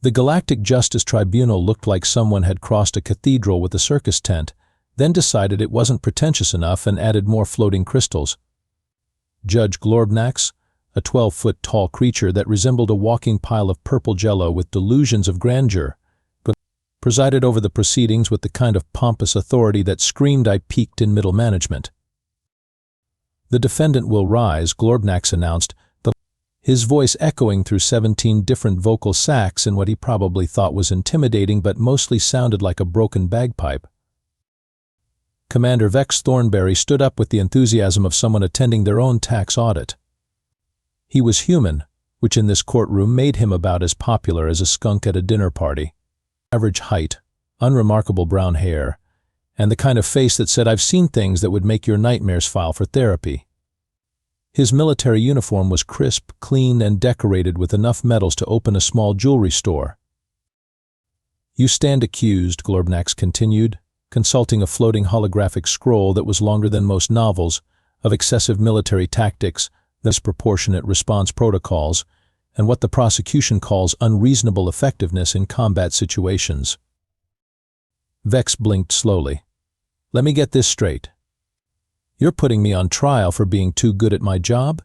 The Galactic Justice Tribunal looked like someone had crossed a cathedral with a circus tent, then decided it wasn't pretentious enough and added more floating crystals. Judge Glorbnax, a 12-foot tall creature that resembled a walking pile of purple jello with delusions of grandeur, presided over the proceedings with the kind of pompous authority that screamed I peaked in middle management. The defendant will rise, Glorbnax announced, his voice echoing through 17 different vocal sacs in what he probably thought was intimidating but mostly sounded like a broken bagpipe. Commander Vex Thornberry stood up with the enthusiasm of someone attending their own tax audit. He was human, which in this courtroom made him about as popular as a skunk at a dinner party. Average height, unremarkable brown hair, and the kind of face that said, I've seen things that would make your nightmares file for therapy. His military uniform was crisp, clean, and decorated with enough medals to open a small jewelry store. You stand accused, Glorbnax continued, consulting a floating holographic scroll that was longer than most novels, of excessive military tactics, disproportionate response protocols, and what the prosecution calls unreasonable effectiveness in combat situations. Vex blinked slowly. Let me get this straight. You're putting me on trial for being too good at my job?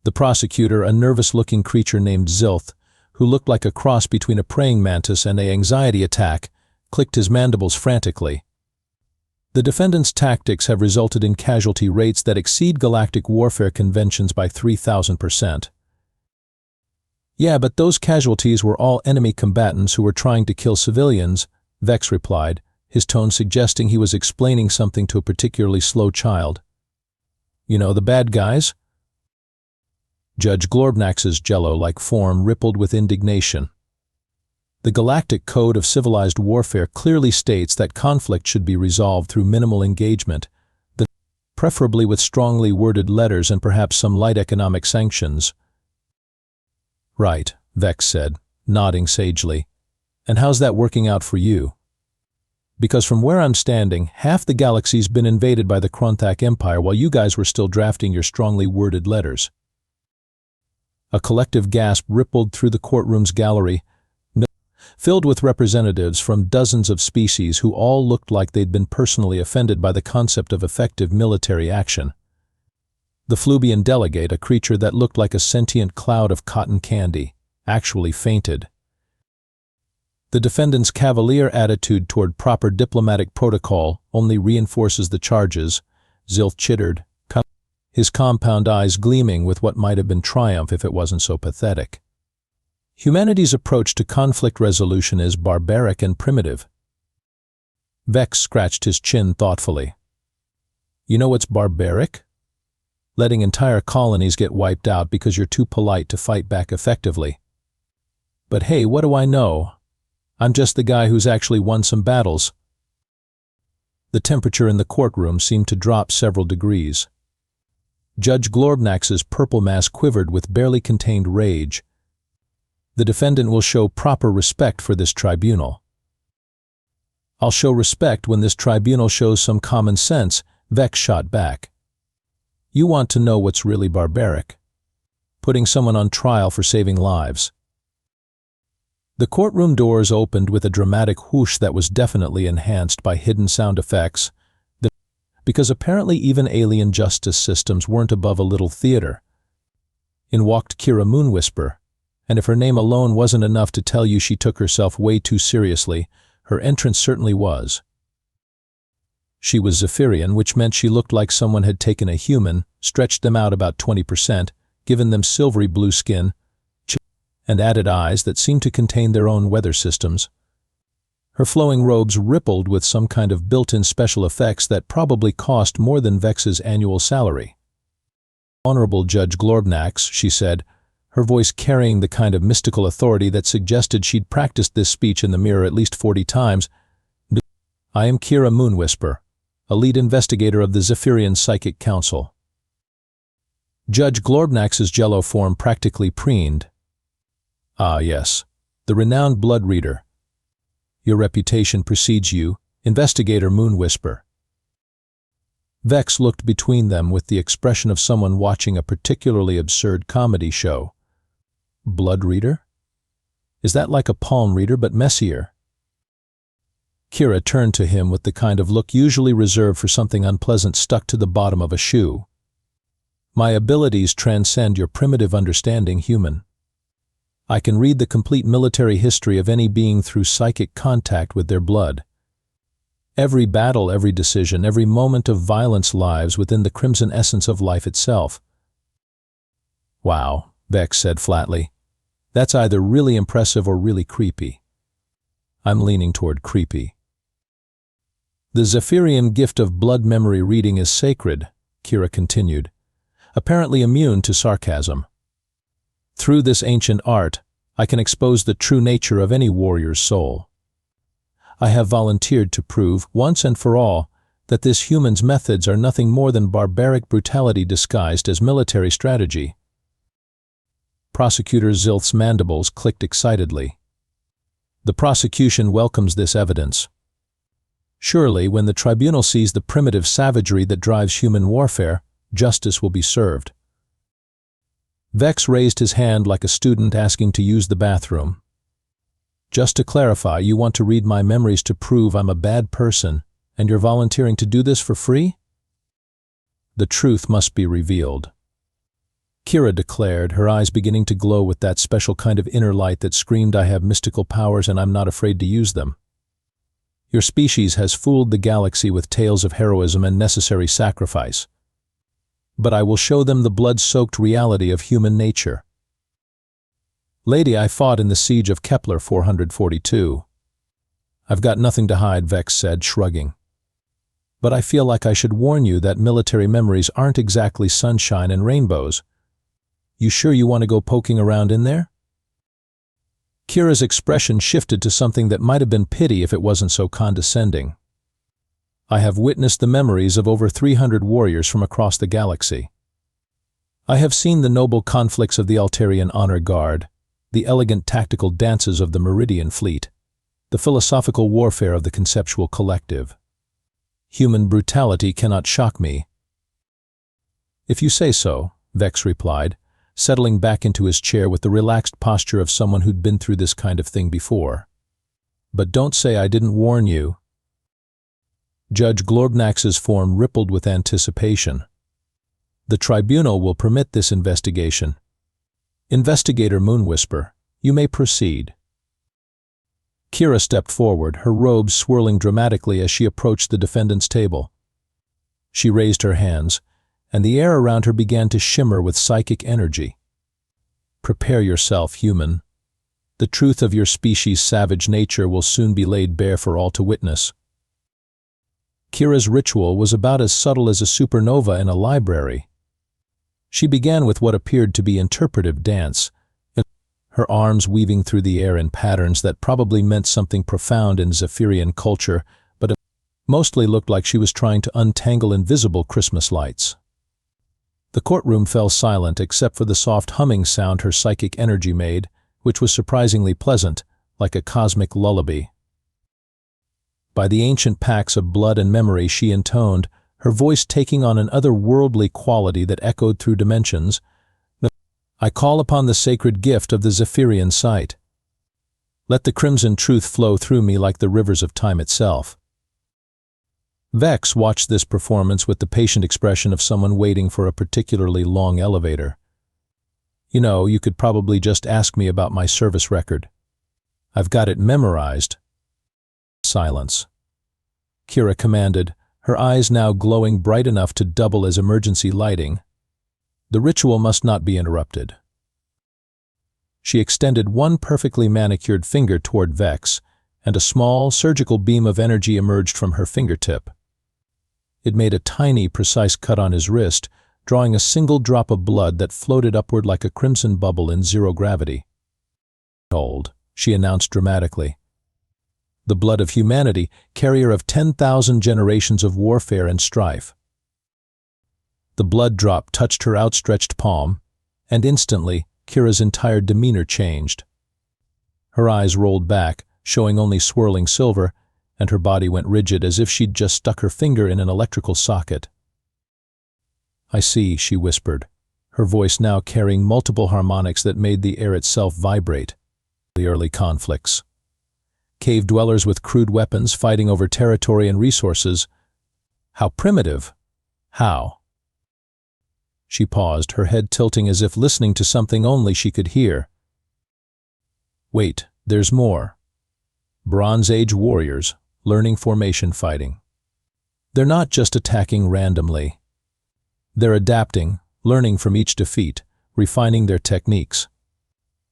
The prosecutor, a nervous-looking creature named Zilth, who looked like a cross between a praying mantis and an anxiety attack, clicked his mandibles frantically. The defendant's tactics have resulted in casualty rates that exceed galactic warfare conventions by 3,000%. Yeah, but those casualties were all enemy combatants who were trying to kill civilians, Vex replied, his tone suggesting he was explaining something to a particularly slow child. You know, the bad guys? Judge Glorbnax's jello-like form rippled with indignation. The Galactic Code of Civilized Warfare clearly states that conflict should be resolved through minimal engagement, preferably with strongly worded letters and perhaps some light economic sanctions. Right, Vex said, nodding sagely. And how's that working out for you? Because from where I'm standing, half the galaxy's been invaded by the Kronthak Empire while you guys were still drafting your strongly worded letters. A collective gasp rippled through the courtroom's gallery, filled with representatives from dozens of species who all looked like they'd been personally offended by the concept of effective military action. The Flubian delegate, a creature that looked like a sentient cloud of cotton candy, actually fainted. The defendant's cavalier attitude toward proper diplomatic protocol only reinforces the charges, Zilth chittered, his compound eyes gleaming with what might have been triumph if it wasn't so pathetic. Humanity's approach to conflict resolution is barbaric and primitive. Vex scratched his chin thoughtfully. You know what's barbaric? Letting entire colonies get wiped out because you're too polite to fight back effectively. But hey, what do I know? I'm just the guy who's actually won some battles. The temperature in the courtroom seemed to drop several degrees. Judge Glorbnax's purple mask quivered with barely contained rage. The defendant will show proper respect for this tribunal. I'll show respect when this tribunal shows some common sense, Vex shot back. You want to know what's really barbaric? Putting someone on trial for saving lives. The courtroom doors opened with a dramatic whoosh that was definitely enhanced by hidden sound effects, because apparently even alien justice systems weren't above a little theater. In walked Kira Moonwhisper, and if her name alone wasn't enough to tell you she took herself way too seriously, her entrance certainly was. She was Zephyrian, which meant she looked like someone had taken a human, stretched them out about 20%, given them silvery blue skin, and added eyes that seemed to contain their own weather systems. Her flowing robes rippled with some kind of built-in special effects that probably cost more than Vex's annual salary. Honorable Judge Glorbnax, she said, her voice carrying the kind of mystical authority that suggested she'd practiced this speech in the mirror at least 40 times. I am Kira Moonwhisper, a lead investigator of the Zephyrian Psychic Council. Judge Glorbnax's jello form practically preened. Ah, yes, the renowned blood reader. Your reputation precedes you, Investigator Moonwhisper. Vex looked between them with the expression of someone watching a particularly absurd comedy show. Blood reader? Is that like a palm reader but messier? Kira turned to him with the kind of look usually reserved for something unpleasant stuck to the bottom of a shoe. My abilities transcend your primitive understanding, human. I can read the complete military history of any being through psychic contact with their blood. Every battle, every decision, every moment of violence lives within the crimson essence of life itself. Wow, Vex said flatly. That's either really impressive or really creepy. I'm leaning toward creepy. The Zephyrian gift of blood memory reading is sacred, Kira continued, apparently immune to sarcasm. Through this ancient art, I can expose the true nature of any warrior's soul. I have volunteered to prove, once and for all, that this human's methods are nothing more than barbaric brutality disguised as military strategy. Prosecutor Zilth's mandibles clicked excitedly. The prosecution welcomes this evidence. Surely, when the tribunal sees the primitive savagery that drives human warfare, justice will be served. Vex raised his hand like a student asking to use the bathroom. Just to clarify, you want to read my memories to prove I'm a bad person, and you're volunteering to do this for free? The truth must be revealed. Kira declared, her eyes beginning to glow with that special kind of inner light that screamed, I have mystical powers and I'm not afraid to use them. Your species has fooled the galaxy with tales of heroism and necessary sacrifice. But I will show them the blood-soaked reality of human nature. Lady, I fought in the siege of Kepler 442. I've got nothing to hide, Vex said, shrugging. But I feel like I should warn you that military memories aren't exactly sunshine and rainbows. You sure you want to go poking around in there? Kira's expression shifted to something that might have been pity if it wasn't so condescending. I have witnessed the memories of over 300 warriors from across the galaxy. I have seen the noble conflicts of the Altarian Honor Guard, the elegant tactical dances of the Meridian Fleet, the philosophical warfare of the conceptual collective. Human brutality cannot shock me. If you say so, Vex replied, settling back into his chair with the relaxed posture of someone who'd been through this kind of thing before. But don't say I didn't warn you. Judge Glorbnax's form rippled with anticipation. The tribunal will permit this investigation. Investigator Moonwhisper, you may proceed. Kira stepped forward, her robes swirling dramatically as she approached the defendant's table. She raised her hands, and the air around her began to shimmer with psychic energy. Prepare yourself, human. The truth of your species' savage nature will soon be laid bare for all to witness. Kira's ritual was about as subtle as a supernova in a library. She began with what appeared to be interpretive dance, her arms weaving through the air in patterns that probably meant something profound in Zephyrian culture, but it mostly looked like she was trying to untangle invisible Christmas lights. The courtroom fell silent except for the soft humming sound her psychic energy made, which was surprisingly pleasant, like a cosmic lullaby. By the ancient pacts of blood and memory she intoned, her voice taking on an otherworldly quality that echoed through dimensions, I call upon the sacred gift of the Zephyrian sight. Let the crimson truth flow through me like the rivers of time itself. Vex watched this performance with the patient expression of someone waiting for a particularly long elevator. You know, you could probably just ask me about my service record. I've got it memorized. Silence. Kira commanded, her eyes now glowing bright enough to double as emergency lighting. The ritual must not be interrupted. She extended one perfectly manicured finger toward Vex, and a small, surgical beam of energy emerged from her fingertip. It made a tiny, precise cut on his wrist, drawing a single drop of blood that floated upward like a crimson bubble in zero gravity. Old, she announced dramatically. The blood of humanity, carrier of 10,000 generations of warfare and strife. The blood drop touched her outstretched palm, and instantly, Kira's entire demeanor changed. Her eyes rolled back, showing only swirling silver, and her body went rigid as if she'd just stuck her finger in an electrical socket. I see, she whispered, her voice now carrying multiple harmonics that made the air itself vibrate. the early conflicts. Cave dwellers with crude weapons fighting over territory and resources. How primitive. How? She paused, her head tilting as if listening to something only she could hear. Wait, there's more. Bronze Age warriors, learning formation fighting. They're not just attacking randomly. They're adapting, learning from each defeat, refining their techniques.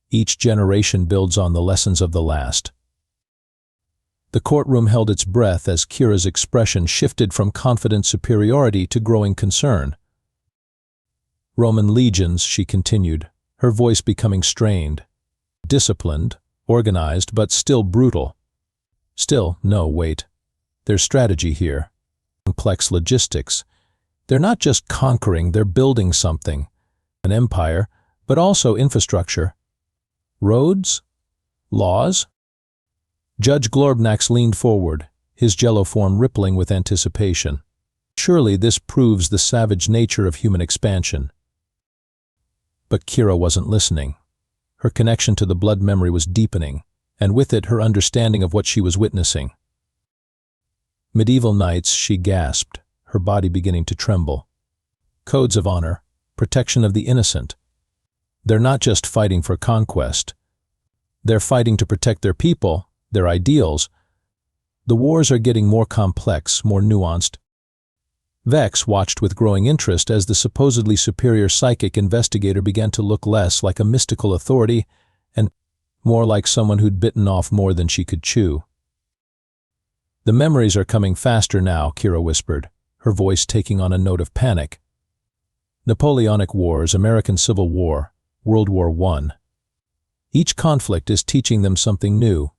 Each generation builds on the lessons of the last. The courtroom held its breath as Kira's expression shifted from confident superiority to growing concern. Roman legions, she continued, her voice becoming strained. Disciplined, organized, but still brutal. Still, no, wait. There's strategy here. Complex logistics. They're not just conquering, they're building something. An empire, but also infrastructure. Roads? Laws? Judge Glorbnax leaned forward, his jello form rippling with anticipation. Surely this proves the savage nature of human expansion. But Kira wasn't listening. Her connection to the blood memory was deepening, and with it her understanding of what she was witnessing. Medieval knights, she gasped, her body beginning to tremble. Codes of honor, protection of the innocent. They're not just fighting for conquest. They're fighting to protect their people, their ideals. The wars are getting more complex, more nuanced. Vex watched with growing interest as the supposedly superior psychic investigator began to look less like a mystical authority and more like someone who'd bitten off more than she could chew. The memories are coming faster now, Kira whispered, her voice taking on a note of panic. Napoleonic Wars, American Civil War, World War I. Each conflict is teaching them something new.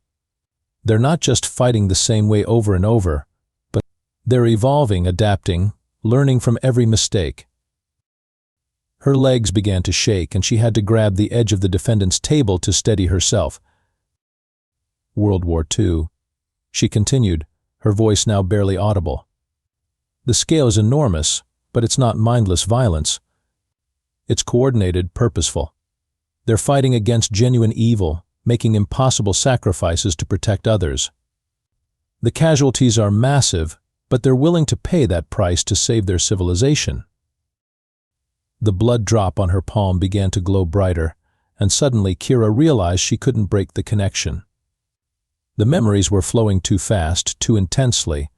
They're not just fighting the same way over and over, but they're evolving, adapting, learning from every mistake. Her legs began to shake and she had to grab the edge of the defendant's table to steady herself. World War II. She continued, her voice now barely audible. The scale is enormous, but it's not mindless violence. It's coordinated, purposeful. They're fighting against genuine evil, making impossible sacrifices to protect others. The casualties are massive, but they're willing to pay that price to save their civilization. The blood drop on her palm began to glow brighter, and suddenly Kira realized she couldn't break the connection. The memories were flowing too fast, too intensely,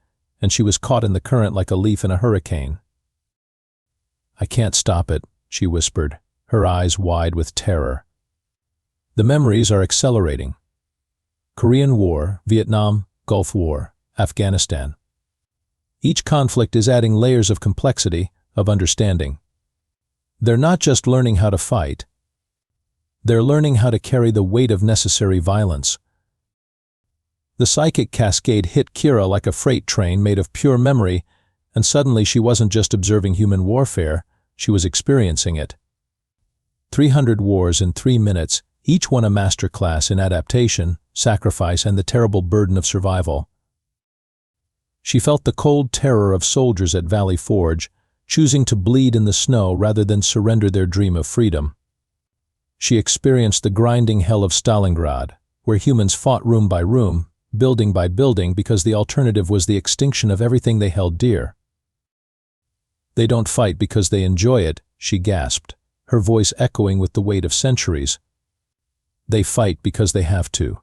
and she was caught in the current like a leaf in a hurricane. I can't stop it, she whispered, her eyes wide with terror. The memories are accelerating. Korean War, Vietnam, Gulf War, Afghanistan. Each conflict is adding layers of complexity, of understanding. They're not just learning how to fight. They're learning how to carry the weight of necessary violence. The psychic cascade hit Kira like a freight train made of pure memory, and suddenly she wasn't just observing human warfare, she was experiencing it. 300 wars in 3 minutes, each one a masterclass in adaptation, sacrifice, and the terrible burden of survival. She felt the cold terror of soldiers at Valley Forge, choosing to bleed in the snow rather than surrender their dream of freedom. She experienced the grinding hell of Stalingrad, where humans fought room by room, building by building, because the alternative was the extinction of everything they held dear. They don't fight because they enjoy it, she gasped, her voice echoing with the weight of centuries. They fight because they have to.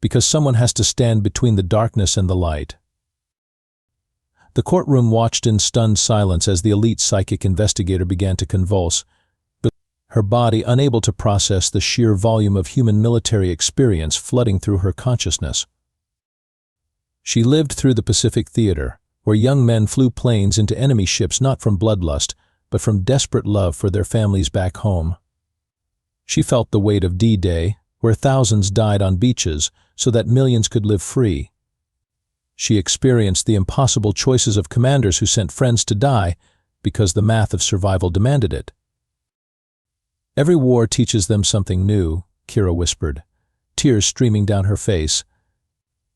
Because someone has to stand between the darkness and the light. The courtroom watched in stunned silence as the elite psychic investigator began to convulse, but her body unable to process the sheer volume of human military experience flooding through her consciousness. She lived through the Pacific Theater, where young men flew planes into enemy ships not from bloodlust, but from desperate love for their families back home. She felt the weight of D-Day, where thousands died on beaches so that millions could live free. She experienced the impossible choices of commanders who sent friends to die because the math of survival demanded it. Every war teaches them something new, Kira whispered, tears streaming down her face.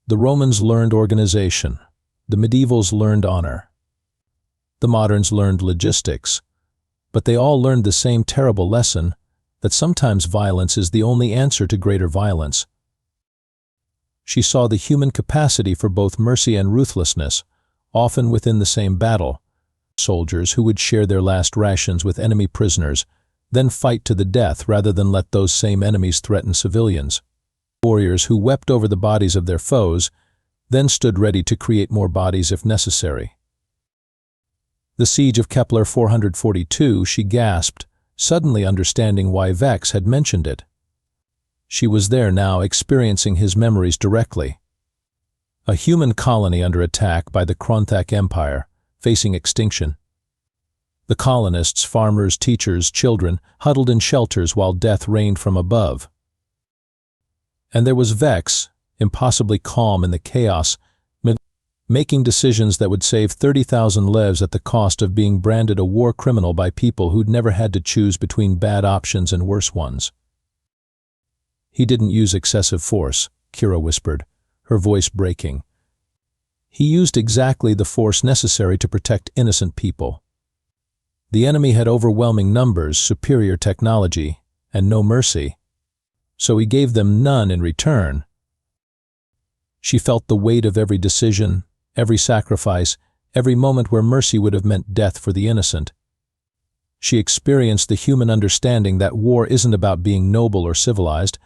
The Romans learned organization. The medievals learned honor. The moderns learned logistics. But they all learned the same terrible lesson. that sometimes violence is the only answer to greater violence. She saw the human capacity for both mercy and ruthlessness, often within the same battle. Soldiers who would share their last rations with enemy prisoners, then fight to the death rather than let those same enemies threaten civilians. Warriors who wept over the bodies of their foes, then stood ready to create more bodies if necessary. The siege of Kepler 442, she gasped, suddenly understanding why Vex had mentioned it. She was there now, experiencing his memories directly. A human colony under attack by the Kronthak Empire, facing extinction. The colonists, farmers, teachers, children, huddled in shelters while death reigned from above. And there was Vex, impossibly calm in the chaos, making decisions that would save 30,000 lives at the cost of being branded a war criminal by people who'd never had to choose between bad options and worse ones. He didn't use excessive force, Kira whispered, her voice breaking. He used exactly the force necessary to protect innocent people. The enemy had overwhelming numbers, superior technology, and no mercy, so he gave them none in return. She felt the weight of every decision, every sacrifice, every moment where mercy would have meant death for the innocent. She experienced the human understanding that war isn't about being noble or civilized.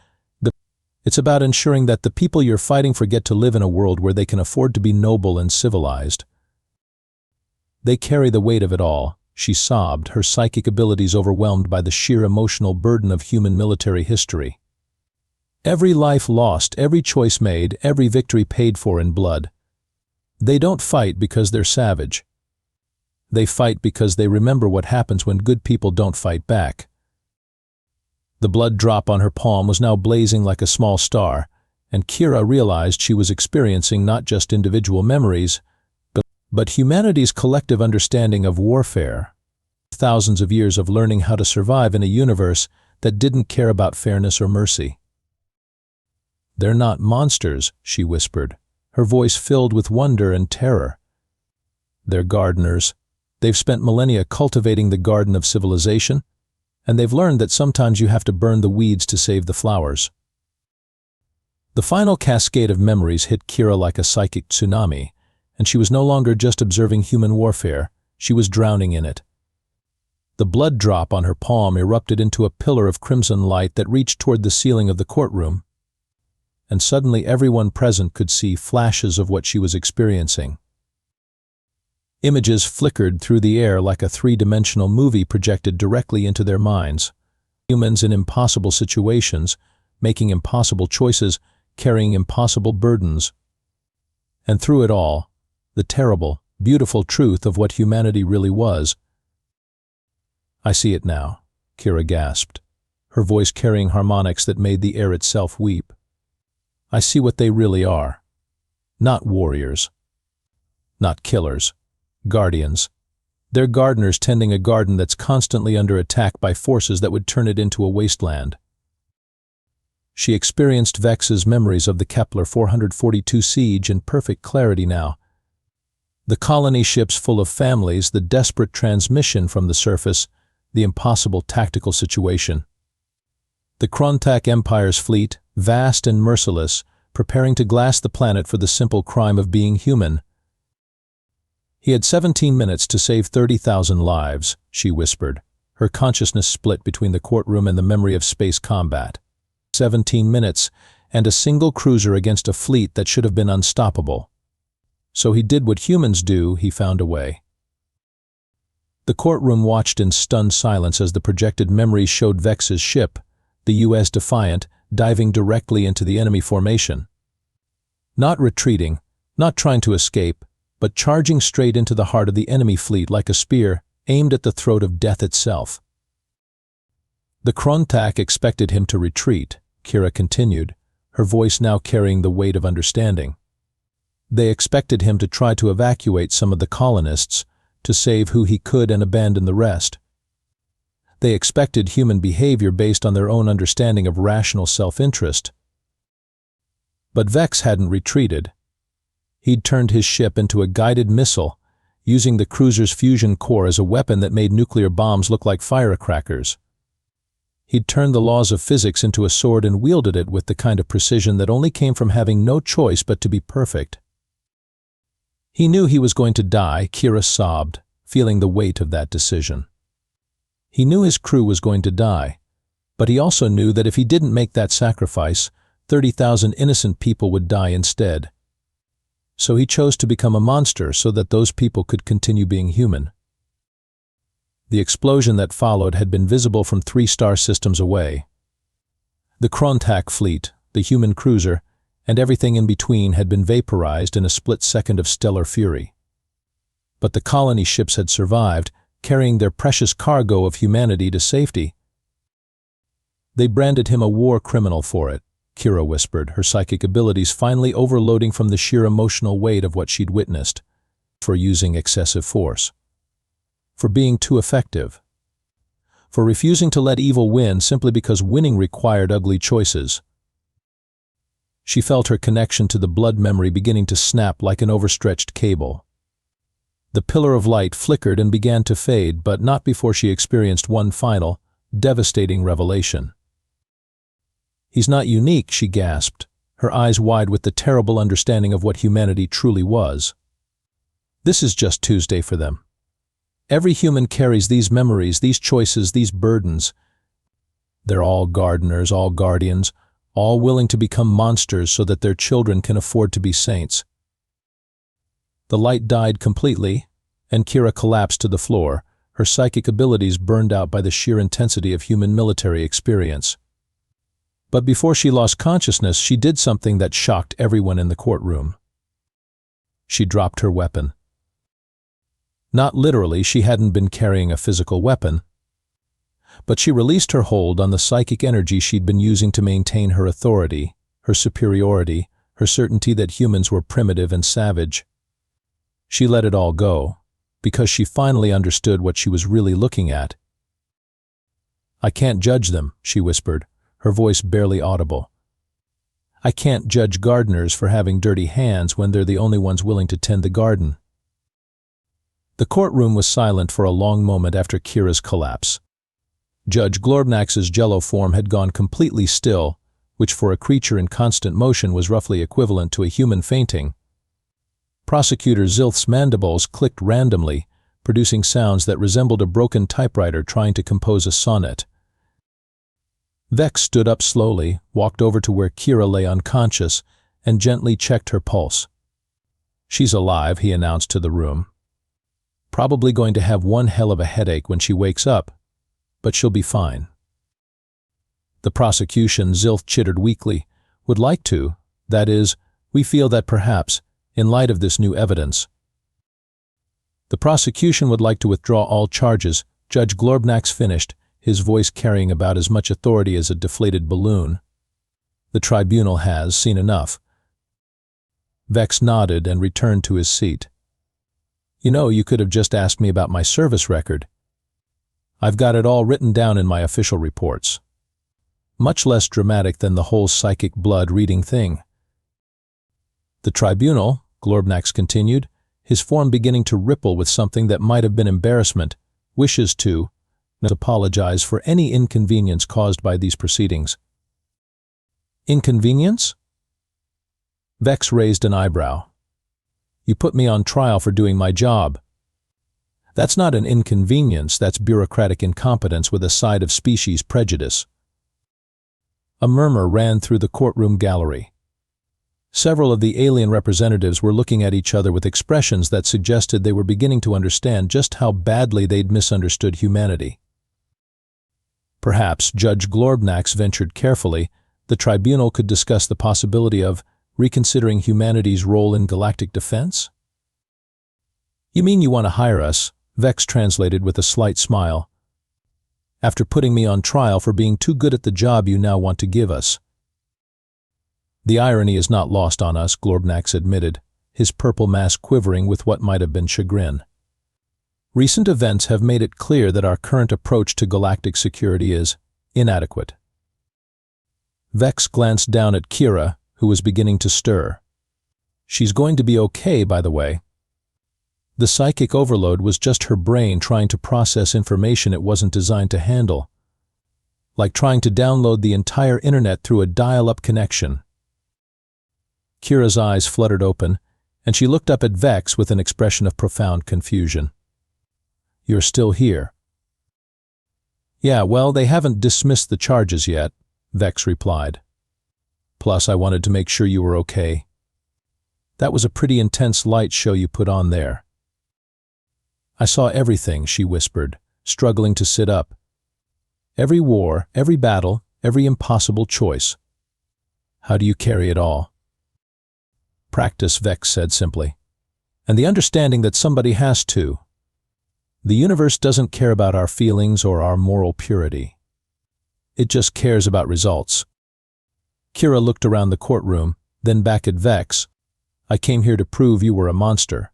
It's about ensuring that the people you're fighting for get to live in a world where they can afford to be noble and civilized. They carry the weight of it all, she sobbed, her psychic abilities overwhelmed by the sheer emotional burden of human military history. Every life lost, every choice made, every victory paid for in blood. They don't fight because they're savage. They fight because they remember what happens when good people don't fight back. The blood drop on her palm was now blazing like a small star, and Kira realized she was experiencing not just individual memories, but humanity's collective understanding of warfare. Thousands of years of learning how to survive in a universe that didn't care about fairness or mercy. "They're not monsters," she whispered, her voice filled with wonder and terror. "They're gardeners. They've spent millennia cultivating the garden of civilization, and they've learned that sometimes you have to burn the weeds to save the flowers." The final cascade of memories hit Kira like a psychic tsunami, and she was no longer just observing human warfare, she was drowning in it. The blood drop on her palm erupted into a pillar of crimson light that reached toward the ceiling of the courtroom, and suddenly everyone present could see flashes of what she was experiencing. Images flickered through the air like a three-dimensional movie projected directly into their minds. Humans in impossible situations, making impossible choices, carrying impossible burdens. And through it all, the terrible, beautiful truth of what humanity really was. "I see it now," Kira gasped, her voice carrying harmonics that made the air itself weep. "I see what they really are. Not warriors. Not killers. Guardians. They're gardeners tending a garden that's constantly under attack by forces that would turn it into a wasteland." She experienced Vex's memories of the Kepler 442 siege in perfect clarity now. The colony ships full of families, the desperate transmission from the surface, the impossible tactical situation. The Kronthak Empire's fleet, vast and merciless, preparing to glass the planet for the simple crime of being human. "He had 17 minutes to save 30,000 lives, she whispered, her consciousness split between the courtroom and the memory of space combat. 17 minutes, and a single cruiser against a fleet that should have been unstoppable. So he did what humans do, he found a way. The courtroom watched in stunned silence as the projected memories showed Vex's ship, the U.S. Defiant, diving directly into the enemy formation. Not retreating, not trying to escape, but charging straight into the heart of the enemy fleet like a spear, aimed at the throat of death itself. The Kronthak expected him to retreat, Kira continued, her voice now carrying the weight of understanding. They expected him to try to evacuate some of the colonists, to save who he could and abandon the rest. They expected human behavior based on their own understanding of rational self-interest. But Vex hadn't retreated. He'd turned his ship into a guided missile, using the cruiser's fusion core as a weapon that made nuclear bombs look like firecrackers. He'd turned the laws of physics into a sword and wielded it with the kind of precision that only came from having no choice but to be perfect. He knew he was going to die, Kira sobbed, feeling the weight of that decision. He knew his crew was going to die, but he also knew that if he didn't make that sacrifice, 30,000 innocent people would die instead. So he chose to become a monster so that those people could continue being human. The explosion that followed had been visible from 3 star systems away. The Krontak fleet, the human cruiser, and everything in between had been vaporized in a split second of stellar fury. But the colony ships had survived, carrying their precious cargo of humanity to safety. They branded him a war criminal for it, Kira whispered, her psychic abilities finally overloading from the sheer emotional weight of what she'd witnessed, for using excessive force, for being too effective, for refusing to let evil win simply because winning required ugly choices. She felt her connection to the blood memory beginning to snap like an overstretched cable. The pillar of light flickered and began to fade, but not before she experienced one final, devastating revelation. "He's not unique," she gasped, her eyes wide with the terrible understanding of what humanity truly was. This is just Tuesday for them. Every human carries these memories, these choices, these burdens. They're all gardeners, all guardians, all willing to become monsters so that their children can afford to be saints. The light died completely, and Kira collapsed to the floor, her psychic abilities burned out by the sheer intensity of human military experience. But before she lost consciousness, she did something that shocked everyone in the courtroom. She dropped her weapon. Not literally, she hadn't been carrying a physical weapon, but she released her hold on the psychic energy she'd been using to maintain her authority, her superiority, her certainty that humans were primitive and savage. She let it all go, because she finally understood what she was really looking at. "I can't judge them," she whispered, her voice barely audible. "I can't judge gardeners for having dirty hands when they're the only ones willing to tend the garden." The courtroom was silent for a long moment after Kira's collapse. Judge Glorbnax's jello form had gone completely still, which for a creature in constant motion was roughly equivalent to a human fainting. Prosecutor Zilth's mandibles clicked randomly, producing sounds that resembled a broken typewriter trying to compose a sonnet. Vex stood up slowly, walked over to where Kira lay unconscious, and gently checked her pulse. "She's alive," he announced to the room. "Probably going to have one hell of a headache when she wakes up, but she'll be fine." The prosecution, Zilth chittered weakly, would like to, that is, we feel that perhaps, in light of this new evidence. The prosecution would like to withdraw all charges, Judge Glorbnax finished, his voice carrying about as much authority as a deflated balloon. "The tribunal has seen enough." Vex nodded and returned to his seat. "You know, you could have just asked me about my service record. I've got it all written down in my official reports. Much less dramatic than the whole psychic blood reading thing." "The tribunal," Glorbnax continued, his form beginning to ripple with something that might have been embarrassment, "wishes to apologize for any inconvenience caused by these proceedings." "Inconvenience?" Vex raised an eyebrow. "You put me on trial for doing my job. That's not an inconvenience, that's bureaucratic incompetence with a side of species prejudice." A murmur ran through the courtroom gallery. Several of the alien representatives were looking at each other with expressions that suggested they were beginning to understand just how badly they'd misunderstood humanity. Perhaps, Judge Glorbnax ventured carefully, the tribunal could discuss the possibility of reconsidering humanity's role in galactic defense? "You mean you want to hire us?" Vex translated with a slight smile. "After putting me on trial for being too good at the job you now want to give us." "The irony is not lost on us," Glorbnax admitted, his purple mask quivering with what might have been chagrin. "Recent events have made it clear that our current approach to galactic security is inadequate." Vex glanced down at Kira, who was beginning to stir. "She's going to be okay, by the way." The psychic overload was just her brain trying to process information it wasn't designed to handle. like trying to download the entire internet through a dial-up connection. Kira's eyes fluttered open, and she looked up at Vex with an expression of profound confusion. "You're still here." "Yeah, well, they haven't dismissed the charges yet," Vex replied. "Plus, I wanted to make sure you were okay. That was a pretty intense light show you put on there." "I saw everything," she whispered, struggling to sit up. "Every war, every battle, every impossible choice. How do you carry it all?" "Practice," Vex said simply. "And the understanding that somebody has to. The universe doesn't care about our feelings or our moral purity. It just cares about results." Kira looked around the courtroom, then back at Vex. "I came here to prove you were a monster.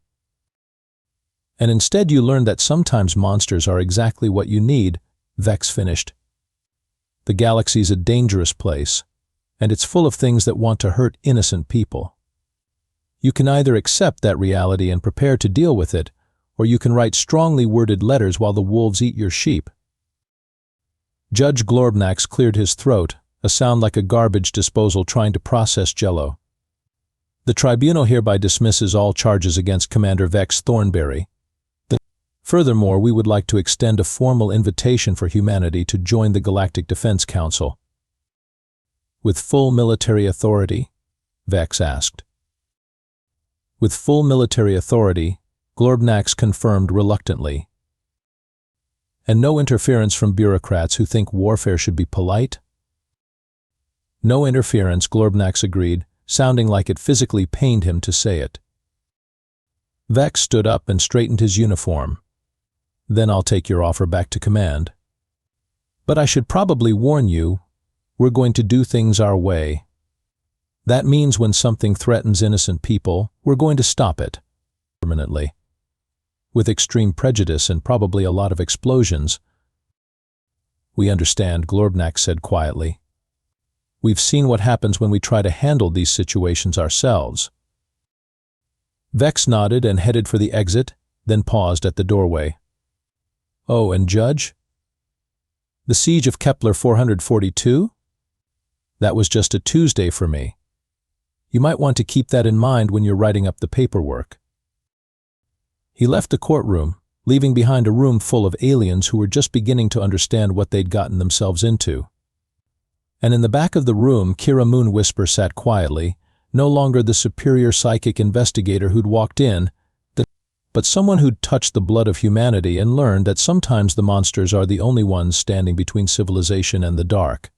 And instead you learned that sometimes monsters are exactly what you need," Vex finished. "The galaxy's a dangerous place, and it's full of things that want to hurt innocent people. You can either accept that reality and prepare to deal with it, or you can write strongly worded letters while the wolves eat your sheep." Judge Glorbnax cleared his throat, a sound like a garbage disposal trying to process jello. "The tribunal hereby dismisses all charges against Commander Vex Thornberry. Furthermore, we would like to extend a formal invitation for humanity to join the Galactic Defense Council." "With full military authority?" Vex asked. "With full military authority," Glorbnax confirmed reluctantly. "And no interference from bureaucrats who think warfare should be polite?" "No interference," Glorbnax agreed, sounding like it physically pained him to say it. Vex stood up and straightened his uniform. "Then I'll take your offer back to command. But I should probably warn you, we're going to do things our way. That means when something threatens innocent people, we're going to stop it. Permanently. With extreme prejudice and probably a lot of explosions." "We understand," Glorbnax said quietly. "We've seen what happens when we try to handle these situations ourselves." Vex nodded and headed for the exit, then paused at the doorway. "Oh, and Judge? The siege of Kepler 442? That was just a Tuesday for me. You might want to keep that in mind when you're writing up the paperwork." He left the courtroom, leaving behind a room full of aliens who were just beginning to understand what they'd gotten themselves into. And in the back of the room, Kira Moonwhisper sat quietly, no longer the superior psychic investigator who'd walked in, but someone who'd touched the blood of humanity and learned that sometimes the monsters are the only ones standing between civilization and the dark.